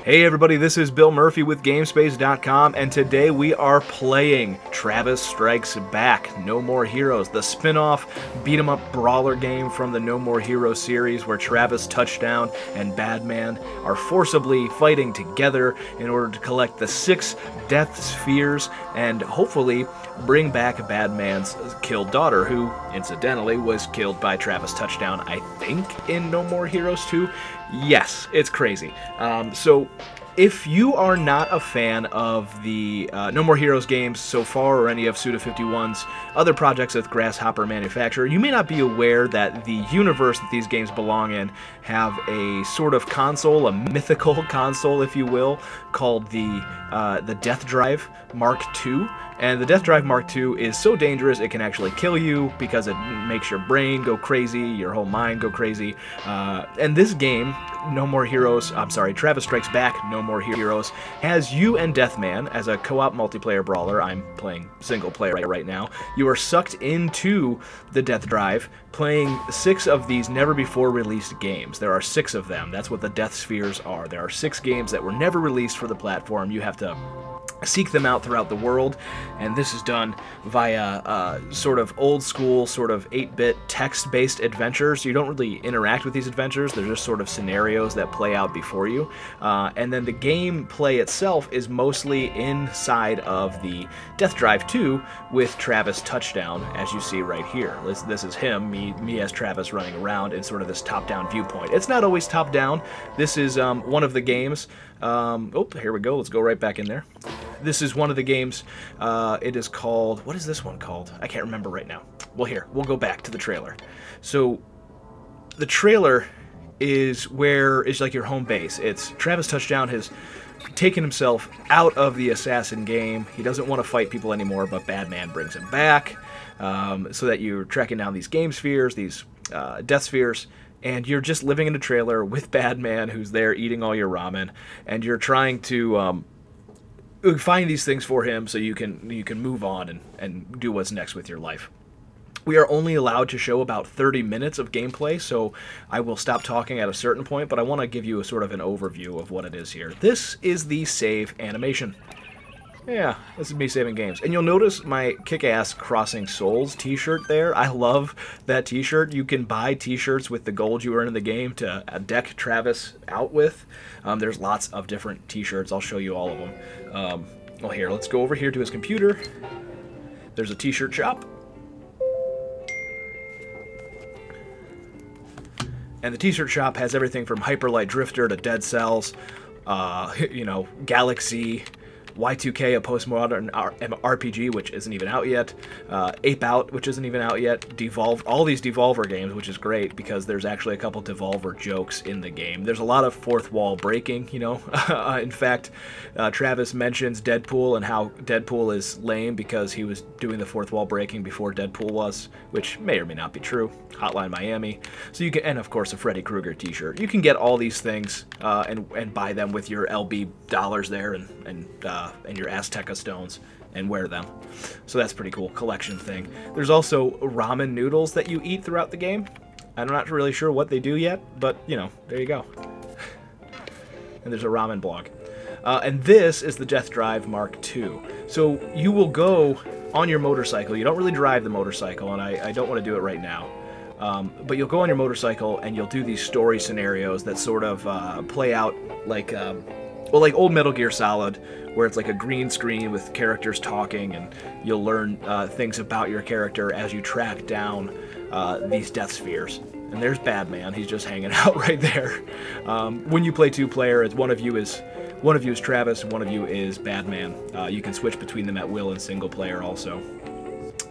Hey everybody, this is Bill Murphy with GameSpace.com, and today we are playing Travis Strikes Back, No More Heroes, the spin-off beat-em-up brawler game from the No More Heroes series where Travis, Touchdown, and Badman are forcibly fighting together in order to collect the 6 Death Spheres and hopefully bring back Badman's killed daughter, who, incidentally, was killed by Travis Touchdown, I think, in No More Heroes 2. Yes, it's crazy. So if you are not a fan of the No More Heroes games so far, or any of Suda51's other projects with Grasshopper Manufacture, you may not be aware that the universe that these games belong in have a sort of console, a mythical console, if you will, called the Death Drive Mark II. And the Death Drive Mark II is so dangerous it can actually kill you because it makes your brain go crazy, your whole mind go crazy. And this game, No More Heroes, I'm sorry, Travis Strikes Back, No More Heroes, has you and Deathman as a co-op multiplayer brawler. I'm playing single player right now. You are sucked into the Death Drive, playing 6 of these never-before-released games. There are 6 of them. That's what the Death Spheres are. There are 6 games that were never released for the platform. You have to seek them out throughout the world, and this is done via sort of old school, sort of 8-bit text-based adventures. You don't really interact with these adventures, they're just sort of scenarios that play out before you. And then the gameplay itself is mostly inside of the Death Drive 2 with Travis Touchdown, as you see right here. This is him, me as Travis running around in sort of this top-down viewpoint. It's not always top-down. This is one of the games. Oh, here we go. Let's go right back in there. This is one of the games. It is called... What is this one called? I can't remember right now. Well, here. We'll go back to the trailer. So, the trailer is like your home base. It's Travis Touchdown has taken himself out of the assassin game. He doesn't want to fight people anymore, but Badman brings him back. So that you're tracking down these game spheres, these death spheres, and you're just living in a trailer with Badman, who's there eating all your ramen, and you're trying to find these things for him so you can move on and do what's next with your life. We are only allowed to show about 30 minutes of gameplay, so I will stop talking at a certain point, but I want to give you a sort of an overview of what it is here. This is the save animation. Yeah, this is me saving games. And you'll notice my kick-ass Crossing Souls t-shirt there. I love that t-shirt. You can buy t-shirts with the gold you earn in the game to deck Travis out with. There's lots of different t-shirts. I'll show you all of them. Well, here, let's go over here to his computer. There's a t-shirt shop. And the t-shirt shop has everything from Hyper Light Drifter to Dead Cells, you know, Galaxy, Y2K, a postmodern RPG, which isn't even out yet, Ape Out, which isn't even out yet, Devolve, all these Devolver games, which is great because there's actually a couple Devolver jokes in the game. There's a lot of fourth wall breaking, you know. In fact, Travis mentions Deadpool and how Deadpool is lame because he was doing the fourth wall breaking before Deadpool was, which may or may not be true. Hotline Miami. So you can, and of course a Freddy Krueger t-shirt. You can get all these things and buy them with your LB dollars there and your Azteca stones and wear them. So that's pretty cool collection thing. There's also ramen noodles that you eat throughout the game. I'm not really sure what they do yet, but you know, there you go. And there's a ramen blog. And this is the Death Drive Mark II. So you will go on your motorcycle. You don't really drive the motorcycle, and I don't want to do it right now. But you'll go on your motorcycle and you'll do these story scenarios that sort of play out like, well, like old Metal Gear Solid, where it's like a green screen with characters talking, and you'll learn things about your character as you track down these death spheres. And there's Badman, he's just hanging out right there. When you play 2-player, it's one of you is Travis and one of you is Badman. You can switch between them at will in single player also.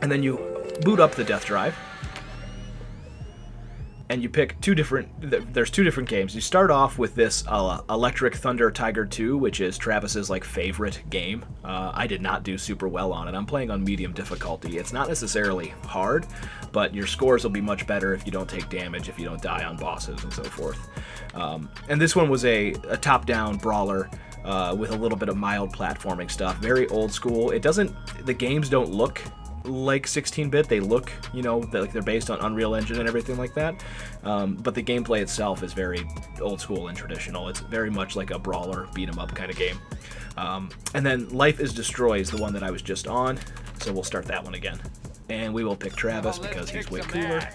And then you boot up the Death Drive, and you pick there's 2 different games. You start off with this Electric Thunder Tiger 2, which is Travis's like favorite game. I did not do super well on it. I'm playing on medium difficulty. It's not necessarily hard, but your scores will be much better if you don't take damage, if you don't die on bosses and so forth. And this one was a top-down brawler with a little bit of mild platforming stuff. Very old school. The games don't look like 16-bit. They look, you know, like they're based on Unreal Engine and everything like that. But the gameplay itself is very old school and traditional. It's very much like a brawler, beat 'em up kind of game. And then Life is Destroy is the one that I was just on, so we'll start that one again. And we will pick Travis because he's way cooler.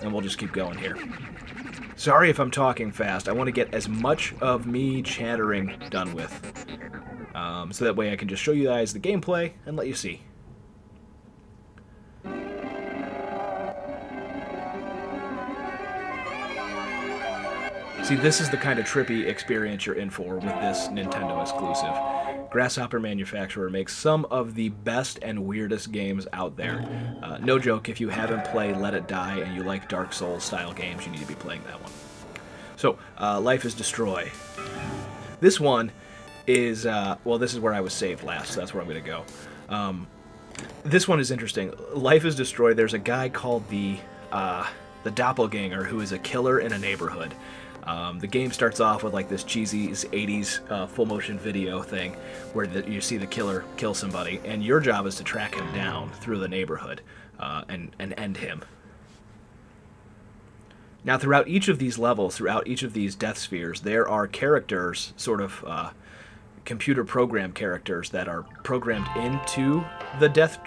And we'll just keep going here. Sorry if I'm talking fast. I want to get as much of me chattering done with. So that way I can just show you guys the gameplay and let you see. See, this is the kind of trippy experience you're in for with this Nintendo exclusive. Grasshopper Manufacture makes some of the best and weirdest games out there. No joke, if you haven't played Let It Die and you like Dark Souls style games, you need to be playing that one. So, Life is Destroy. This one is, well, this is where I was saved last, so that's where I'm going to go. This one is interesting. Life is Destroy, there's a guy called the Doppelganger who is a killer in a neighborhood. The game starts off with like this cheesy 80s full motion video thing where you see the killer kill somebody, and your job is to track him down through the neighborhood and end him. Now, throughout each of these levels, throughout each of these death spheres, there are characters, sort of computer program characters that are programmed into the death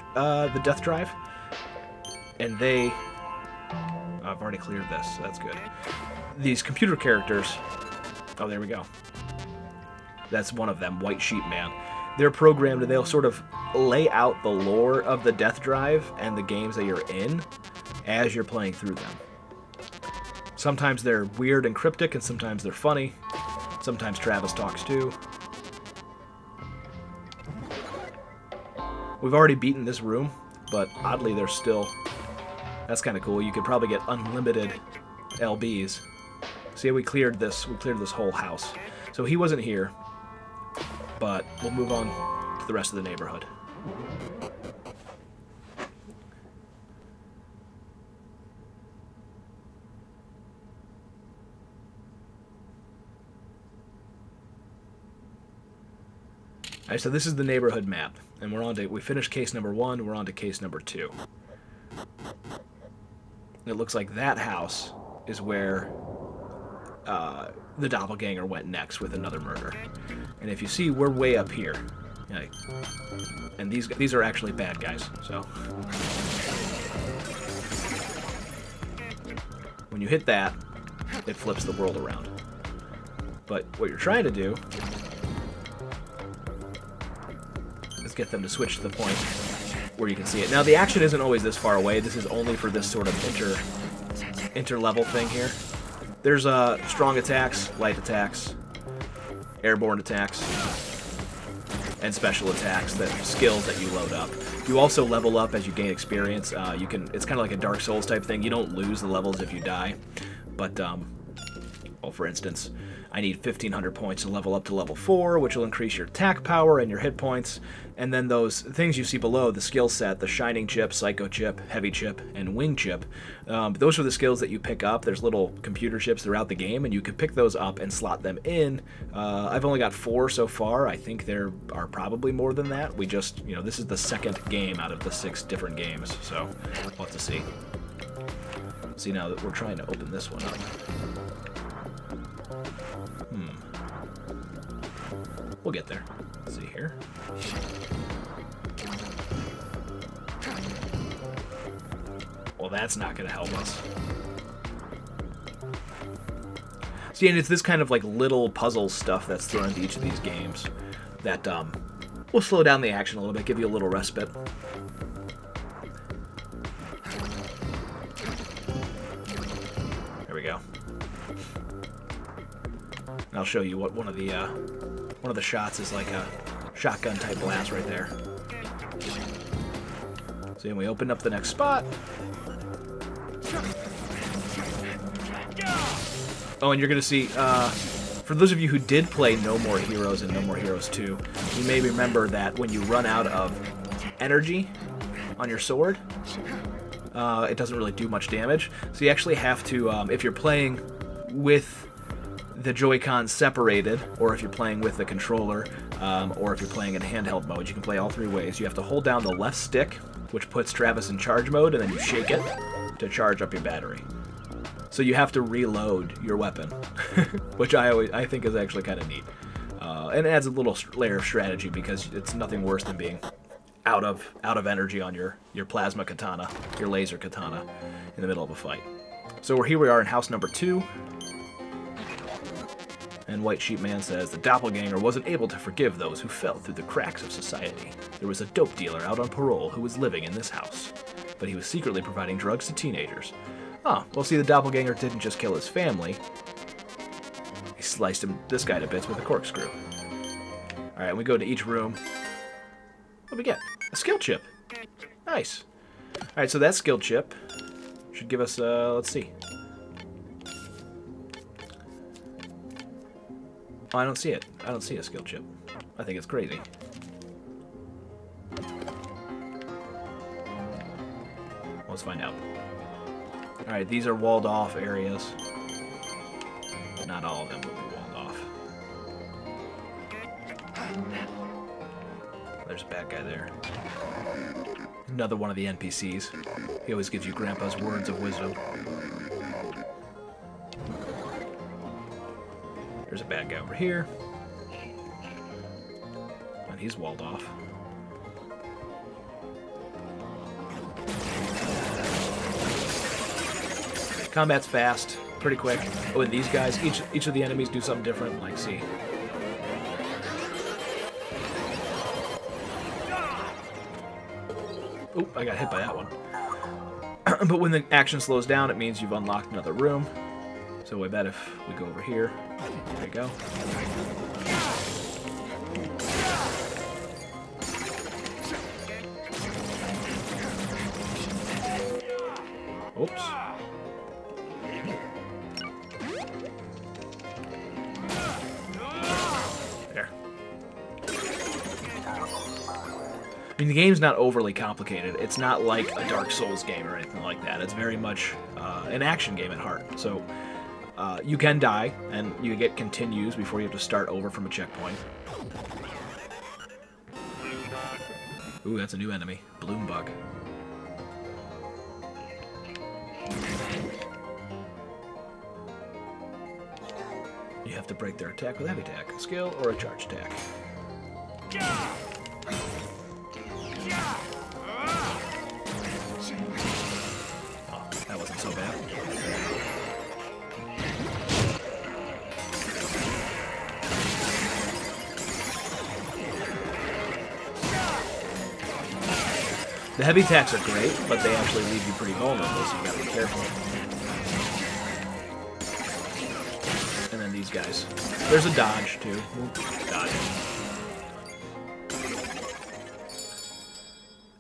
drive, and they... I've already cleared this, so that's good. These computer characters... Oh, there we go. That's one of them, White Sheep Man. They're programmed, and they'll sort of lay out the lore of the death drive and the games that you're in as you're playing through them. Sometimes they're weird and cryptic, and sometimes they're funny. Sometimes Travis talks too. We've already beaten this room, but oddly there's still... That's kind of cool. You could probably get unlimited LBs. See, we cleared this whole house. So he wasn't here, but we'll move on to the rest of the neighborhood. Alright, so this is the neighborhood map, and we finished case number 1, we're on to case number 2. It looks like that house is where the doppelganger went next with another murder. And if you see, we're way up here. And these are actually bad guys, so... When you hit that, it flips the world around. But what you're trying to do is get them to switch to the point where you can see it. Now, the action isn't always this far away. This is only for this sort of inter-level thing here. There's strong attacks, light attacks, airborne attacks, and special attacks, skills that you load up. You also level up as you gain experience. It's kind of like a Dark Souls type thing. You don't lose the levels if you die, but well, for instance, I need 1,500 points to level up to level 4, which will increase your attack power and your hit points. And then those things you see below, the skill set, the Shining Chip, Psycho Chip, Heavy Chip, and Wing Chip, those are the skills that you pick up. There's little computer chips throughout the game, and you can pick those up and slot them in. I've only got 4 so far. I think there are probably more than that. We just, this is the second game out of the 6 different games, so we'll have to see. See, now that we're trying to open this one up. We'll get there. Let's see here. Well, that's not going to help us. See, and it's this kind of like little puzzle stuff that's thrown into each of these games that will slow down the action a little bit, give you a little respite. There we go. And I'll show you what one of the shots is, like a shotgun type blast right there. So then we open up the next spot. Oh, and you're going to see, for those of you who did play No More Heroes and No More Heroes 2, you may remember that when you run out of energy on your sword, it doesn't really do much damage. So you actually have to, if you're playing with the Joy-Cons separated, or if you're playing with the controller, or if you're playing in handheld mode, you can play all three ways. You have to hold down the left stick, which puts Travis in charge mode, and then you shake it to charge up your battery. So you have to reload your weapon, which I think is actually kind of neat. And it adds a little layer of strategy because it's nothing worse than being out of energy on your plasma katana, your laser katana, in the middle of a fight. So here we are in house number 2. And White Sheep Man says, the doppelganger wasn't able to forgive those who fell through the cracks of society. There was a dope dealer out on parole who was living in this house, but he was secretly providing drugs to teenagers. Oh, well, see, the doppelganger didn't just kill his family. He sliced this guy to bits with a corkscrew. Alright, we go to each room. What do we get? A skill chip. Nice. Alright, so that skill chip should give us, let's see. Oh, I don't see it. I don't see a skill chip. I think it's crazy. Let's find out. Alright, these are walled off areas. Not all of them will be walled off. There's a bad guy there. Another one of the NPCs. He always gives you Grandpa's words of wisdom. There's a bad guy over here. And he's walled off. Combat's fast, pretty quick. Oh, and these guys, each of the enemies do something different. Like, see. Oh, I got hit by that one. But when the action slows down, it means you've unlocked another room. So I bet if we go over here, there you go. Oops. There. I mean, the game's not overly complicated. It's not like a Dark Souls game or anything like that. It's very much an action game at heart. So you can die, and you get continues before you have to start over from a checkpoint. Ooh, that's a new enemy. Bloom Bug. You have to break their attack with heavy attack, a skill, or a charge attack. Oh, that wasn't so bad. The heavy attacks are great, but they actually leave you pretty vulnerable, so you gotta be careful. And then these guys. There's a dodge, too. Dodge.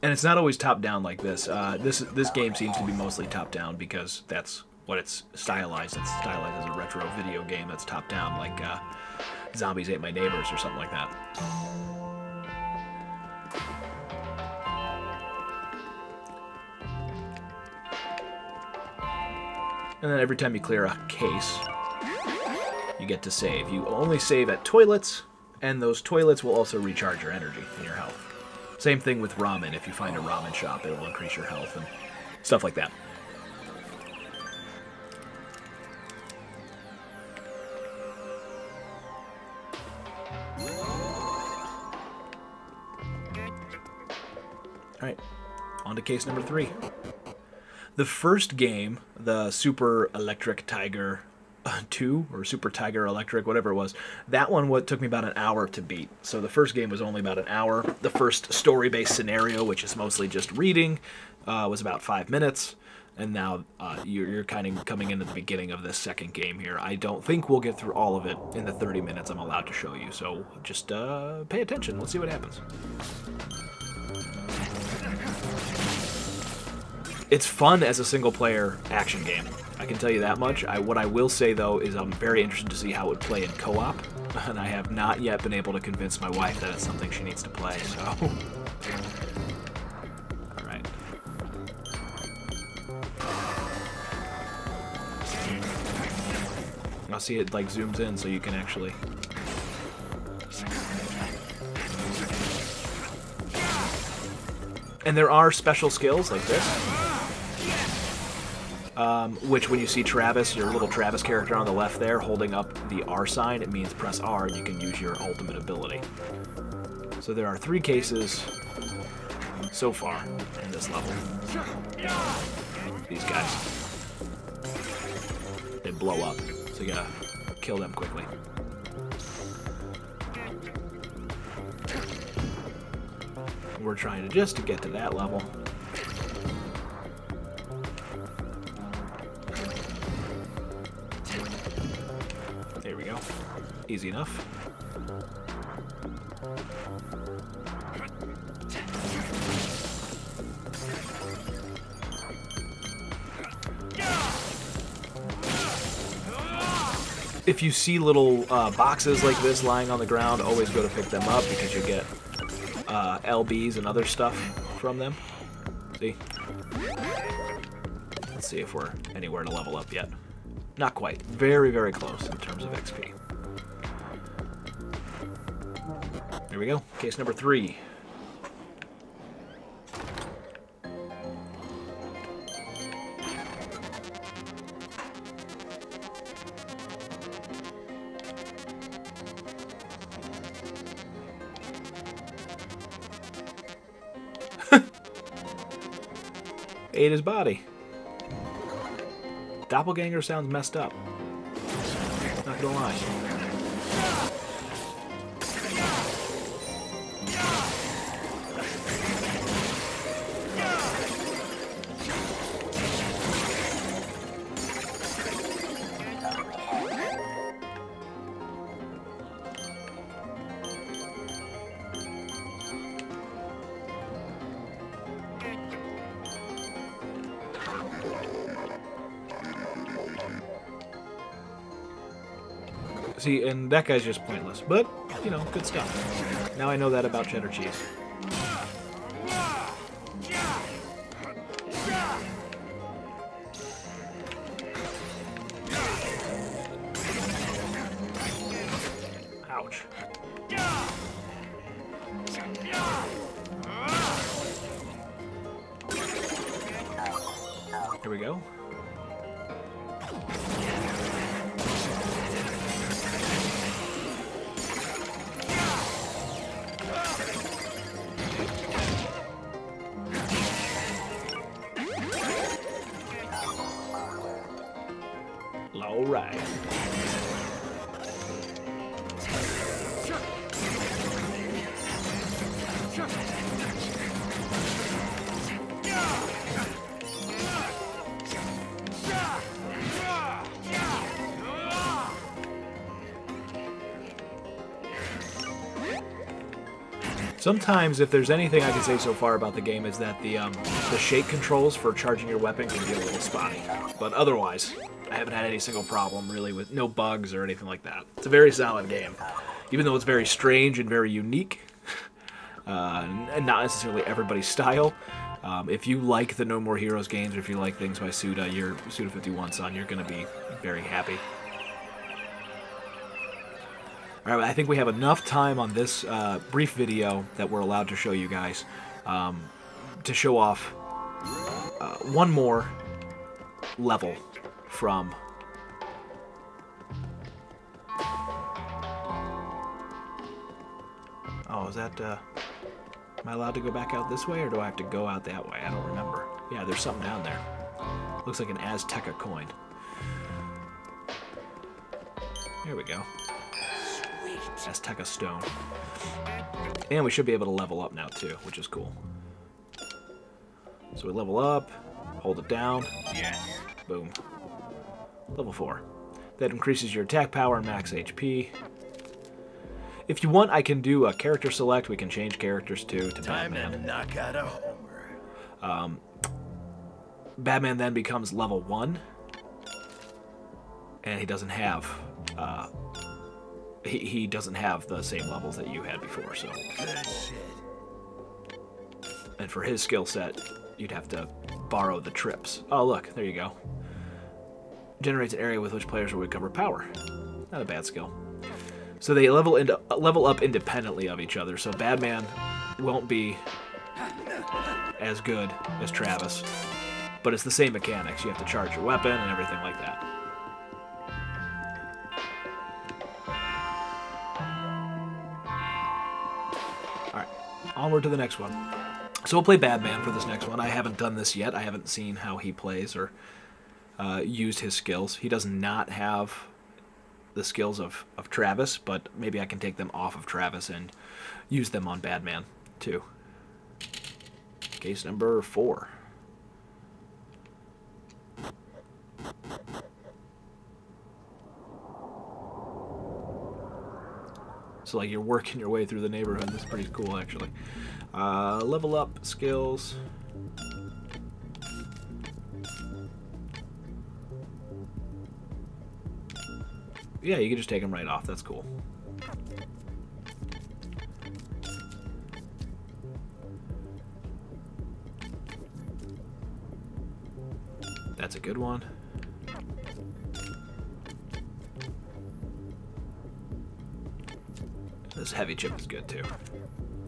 And it's not always top-down like this. This game seems to be mostly top-down because that's what it's stylized. It's stylized as a retro video game that's top-down, like Zombies Ate My Neighbors or something like that. And then every time you clear a case, you get to save. You only save at toilets, and those toilets will also recharge your energy and your health. Same thing with ramen. If you find a ramen shop, it will increase your health and stuff like that. Alright, on to case number 3. The first game, the Super Electric Tiger 2, or Super Tiger Electric, whatever it was, that one took me about an hour to beat. So the first game was only about an hour. The first story-based scenario, which is mostly just reading, was about 5 minutes. And now you're kind of coming into the beginning of this second game here. I don't think we'll get through all of it in the 30 minutes I'm allowed to show you. So just pay attention. Let's see what happens. It's fun as a single-player action game. I can tell you that much. What I will say, though, is I'm very interested to see how it would play in co-op, and I have not yet been able to convince my wife that it's something she needs to play, so... Alright. I'll see it like zooms in so you can actually... And there are special skills like this, which when you see Travis, your little Travis character on the left there, holding up the R sign, it means press R and you can use your ultimate ability. So there are 3 cases so far in this level. These guys. They blow up, so you gotta kill them quickly. We're trying to just get to that level. There we go. Easy enough. If you see little boxes like this lying on the ground, always go to pick them up because you get LBs and other stuff from them. See? Let's see if we're anywhere to level up yet. Not quite. Very, very close in terms of XP. There we go. Case number 3. Ate his body. Doppelganger sounds messed up. Not gonna lie. See, and that guy's just pointless, but, you know, good stuff. Now I know that about cheddar cheese. Ouch. Here we go. All right. Sometimes, if there's anything I can say so far about the game, is that the shake controls for charging your weapon can be a little spotty. But otherwise, I haven't had any single problem, really, with no bugs or anything like that. It's a very solid game. Even though it's very strange and very unique, and not necessarily everybody's style, if you like the No More Heroes games, or if you like things by Suda, your Suda51 son, you're going to be very happy. Alright, I think we have enough time on this brief video that we're allowed to show you guys to show off one more level from oh, is that am I allowed to go back out this way, or do I have to go out that way? I don't remember. Yeah, there's something down there. Looks like an Azteca coin. There we go. Azteca stone. And we should be able to level up now too, which is cool. So we level up, hold it down, boom. Level 4. That increases your attack power and max HP. If you want, I can do a character select. We can change characters too to Batman. Time to knock out a homer. Batman then becomes level 1. And he doesn't have he doesn't have the same levels that you had before, so. Good shit. And for his skill set, you'd have to borrow the trips. Oh, look, there you go. Generates an area with which players will recover power. Not a bad skill. So they level up independently of each other. So Badman won't be as good as Travis, but it's the same mechanics. You have to charge your weapon and everything like that. Alright, onward to the next one. So we'll play Badman for this next one. I haven't done this yet. I haven't seen how he plays or used his skills. He does not have the skills of Travis, but maybe I can take them off of Travis and use them on Badman too. Case number 4. So like you're working your way through the neighborhood. That's pretty cool actually. Level up skills. Yeah, you can just take them right off. That's cool. That's a good one. This heavy chip is good too.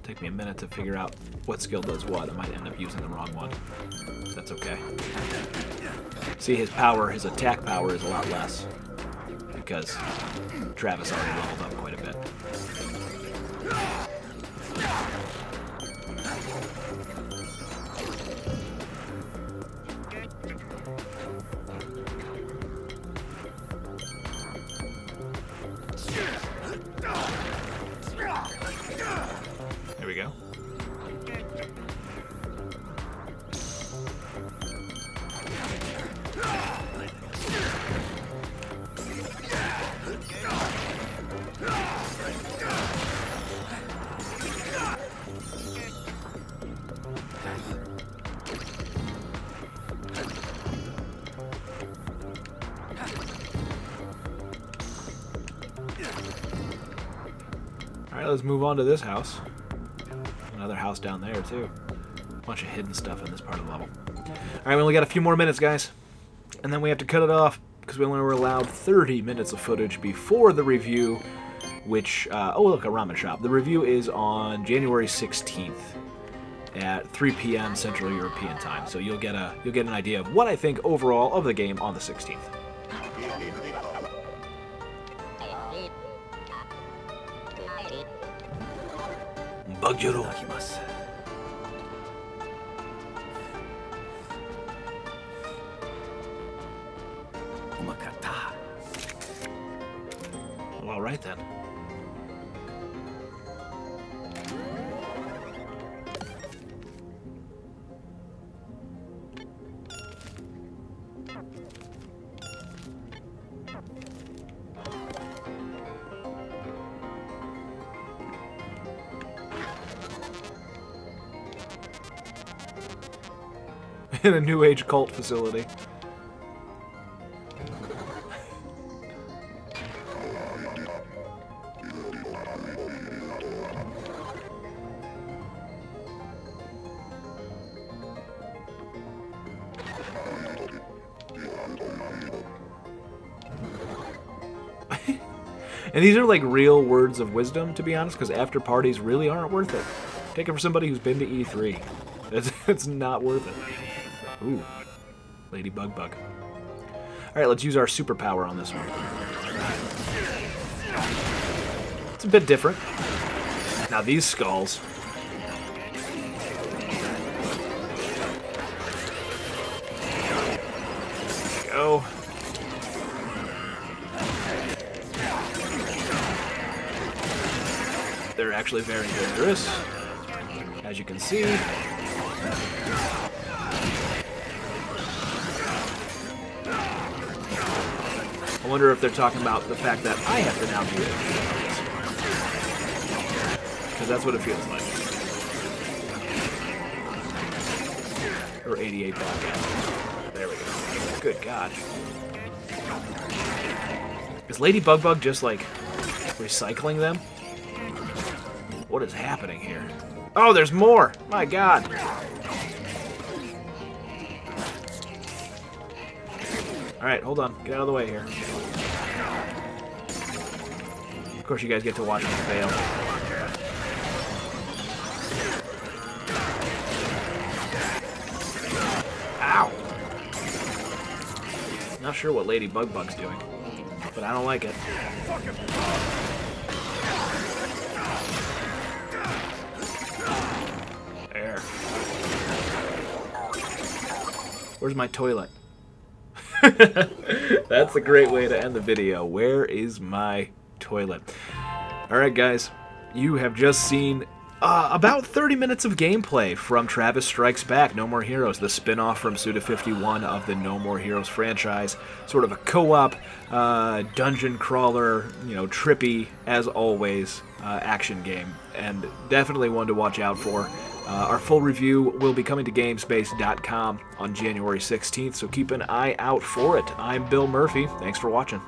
Take me a minute to figure out what skill does what. I might end up using the wrong one. That's okay. See, his power, his attack power is a lot less because Travis already leveled up quite a bit. There we go. Alright, let's move on to this house. Another house down there, too. Bunch of hidden stuff in this part of the level. Alright, we only got a few more minutes, guys. And then we have to cut it off, because we only were allowed 30 minutes of footage before the review, which... oh, look, a ramen shop. The review is on January 16th at 3 p.m. Central European Time. So you'll get an idea of what I think overall of the game on the 16th. Bugjuro. Well, all right then. In a New Age cult facility. And these are like real words of wisdom, to be honest, because after parties really aren't worth it. Take it for somebody who's been to E3. It's not worth it. Ooh, Lady Bug. Alright, let's use our superpower on this one. It's a bit different. Now these skulls. There we go. They're actually very dangerous, as you can see. I wonder if they're talking about the fact that I have to now do it. Because that's what it feels like. Or 88 podcast. There we go. Good God. Is Lady Bug just like recycling them? What is happening here? Oh, there's more! My God! Alright, hold on. Get out of the way here. Of course, you guys get to watch me fail. Ow! Not sure what Lady Bug's doing, but I don't like it. There. Where's my toilet? That's a great way to end the video. Where is my toilet? Alright guys, you have just seen about 30 minutes of gameplay from Travis Strikes Back, No More Heroes, the spin-off from Suda51 of the No More Heroes franchise. Sort of a co-op, dungeon crawler, you know, trippy, as always, action game. And definitely one to watch out for. Our full review will be coming to GameSpace.com on January 16th, so keep an eye out for it. I'm Bill Murphy. Thanks for watching.